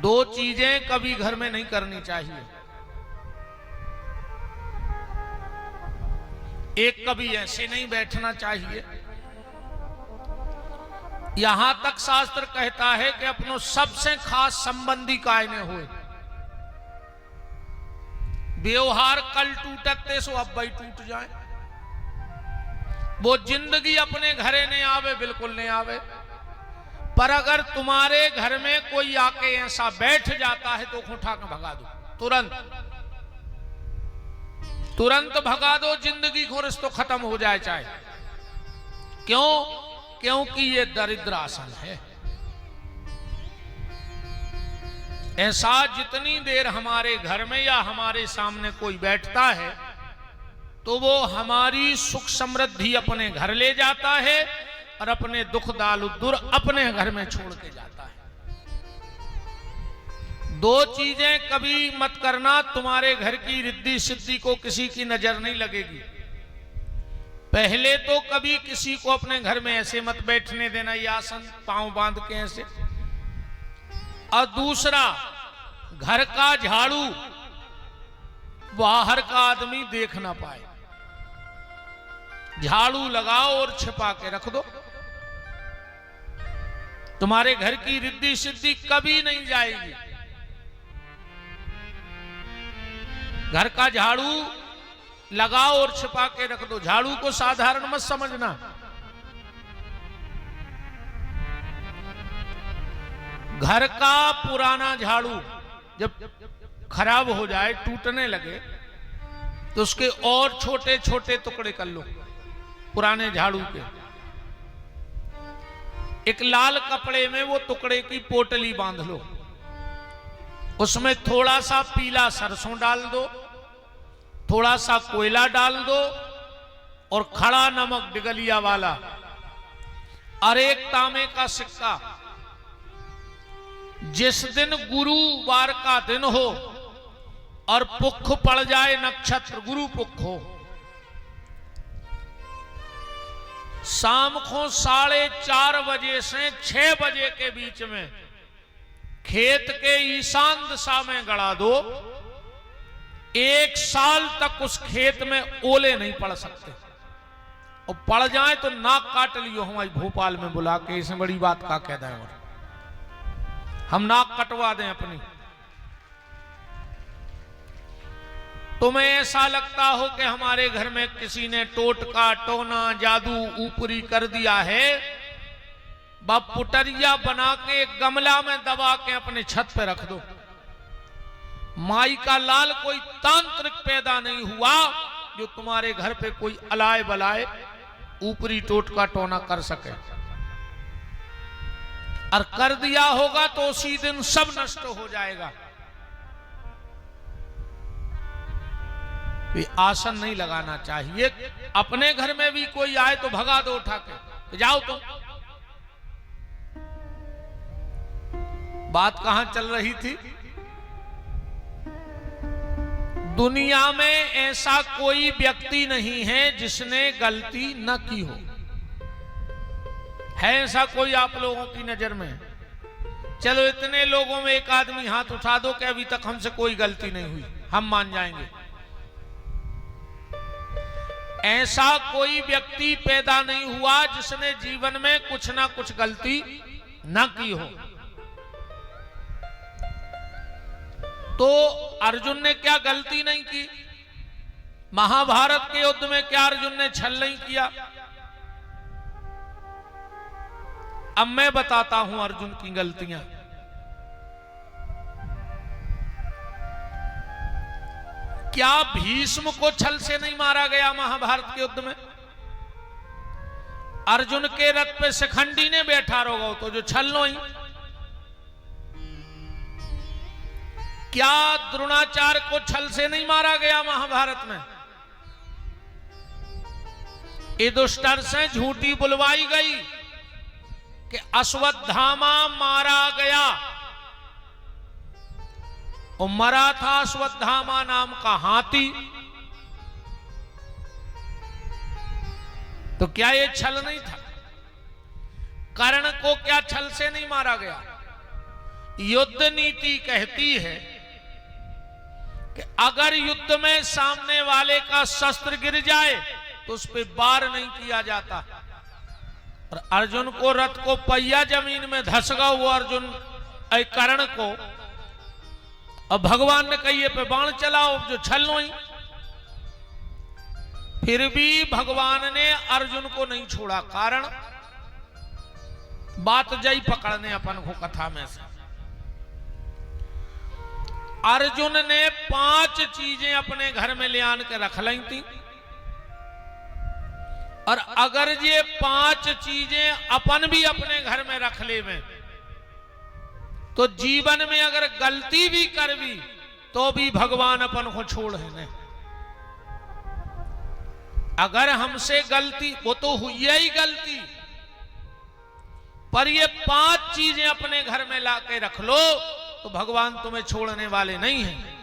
दो चीजें कभी घर में नहीं करनी चाहिए। एक, कभी ऐसे नहीं बैठना चाहिए। यहां तक शास्त्र कहता है कि अपनों सबसे खास संबंधी कायने हुए व्यवहार कल टूटते सो अब भाई टूट जाए। वो जिंदगी अपने घरे नहीं आवे, बिल्कुल नहीं आवे। पर अगर तुम्हारे घर में कोई आके ऐसा बैठ जाता है तो उठा के भगा दो, तुरंत भगा दो, जिंदगी को रिश्तो खत्म हो जाए चाहे। क्यों? क्योंकि ये दरिद्र आसन है। ऐसा जितनी देर हमारे घर में या हमारे सामने कोई बैठता है तो वो हमारी सुख समृद्धि अपने घर ले जाता है और अपने दुख दालुदुर अपने घर में छोड़ के जाता है। दो चीजें कभी मत करना, तुम्हारे घर की रिद्धि सिद्धि को किसी की नजर नहीं लगेगी। पहले तो कभी किसी को अपने घर में ऐसे मत बैठने देना, ये आसन पांव बांध के ऐसे। और दूसरा, घर का झाड़ू बाहर का आदमी देख ना पाए। झाड़ू लगाओ और छिपा के रख दो, तुम्हारे घर की रिद्धि सिद्धि कभी नहीं जाएगी। घर का झाड़ू लगाओ और छिपा के रख दो। झाड़ू को साधारण मत समझना। घर का पुराना झाड़ू जब खराब हो जाए, टूटने लगे, तो उसके और छोटे छोटे टुकड़े कर लो पुराने झाड़ू के। एक लाल कपड़े में वो टुकड़े की पोटली बांध लो, उसमें थोड़ा सा पीला सरसों डाल दो, थोड़ा सा कोयला डाल दो और खड़ा नमक डिगलिया वाला और एक तांबे का सिक्का। जिस दिन गुरुवार का दिन हो और पुख पड़ जाए, नक्षत्र गुरु पुख हो, शाम को 4:30 बजे से 6 बजे के बीच में खेत के ईशान दिशा में गड़ा दो। 1 साल तक उस खेत में ओले नहीं पड़ सकते, और पड़ जाए तो नाक काट लियो हमारी भोपाल में बुला के। इसमें बड़ी बात का कह दें, और हम नाक कटवा दें अपनी। तुम्हें ऐसा लगता हो कि हमारे घर में किसी ने टोटका टोना जादू ऊपरी कर दिया है, बाप पुटरिया बना के गमला में दबा के अपने छत पे रख दो। माई का लाल कोई तांत्रिक पैदा नहीं हुआ जो तुम्हारे घर पे कोई अलाय बलाय ऊपरी टोटका टोना कर सके। और कर दिया होगा तो उसी दिन सब नष्ट हो जाएगा। ये आसन नहीं लगाना चाहिए। अपने घर में भी कोई आए तो भगा दो उठा के, जाओ तुम। बात कहां चल रही थी? दुनिया में ऐसा कोई व्यक्ति नहीं है जिसने गलती न की हो। है ऐसा कोई आप लोगों की नजर में? चलो इतने लोगों में एक आदमी हाथ उठा दो कि अभी तक हमसे कोई गलती नहीं हुई, हम मान जाएंगे। ऐसा कोई व्यक्ति पैदा नहीं हुआ जिसने जीवन में कुछ ना कुछ गलती न की हो। तो अर्जुन ने क्या गलती नहीं की? महाभारत के युद्ध में क्या अर्जुन ने छल नहीं किया? अब मैं बताता हूं अर्जुन की गलतियां। क्या भीष्म को छल से नहीं मारा गया महाभारत के युद्ध में? अर्जुन के रथ पे शिखंडी ने बैठा रहो तो जो छल लो ही। क्या द्रोणाचार्य को छल से नहीं मारा गया महाभारत में? युधिष्ठिर से झूठी बुलवाई गई कि अश्वत्थामा मारा गया, और मरा था अश्वत्थामा नाम का हाथी। तो क्या ये छल नहीं था? कर्ण को क्या छल से नहीं मारा गया? युद्ध नीति कहती है कि अगर युद्ध में सामने वाले का शस्त्र गिर जाए तो उस पर वार नहीं किया जाता। और अर्जुन को रथ को पहिया जमीन में धसगा वो अर्जुन कर्ण को, अब भगवान ने कहिए पे बाण चलाओ जो छल ही, फिर भी भगवान ने अर्जुन को नहीं छोड़ा। कारण बात जई पकड़ने अपन को कथा में से अर्जुन ने 5 चीजें अपने घर में ले आन के रख ली थी, और अगर ये 5 चीजें अपन भी अपने घर में रख ले में तो जीवन में अगर गलती भी कर भी तो भी भगवान अपन को छोड़ है नहीं। अगर हमसे गलती, वो तो हुई ही गलती, पर ये 5 चीजें अपने घर में लाके रख लो तो भगवान तुम्हें छोड़ने वाले नहीं हैं।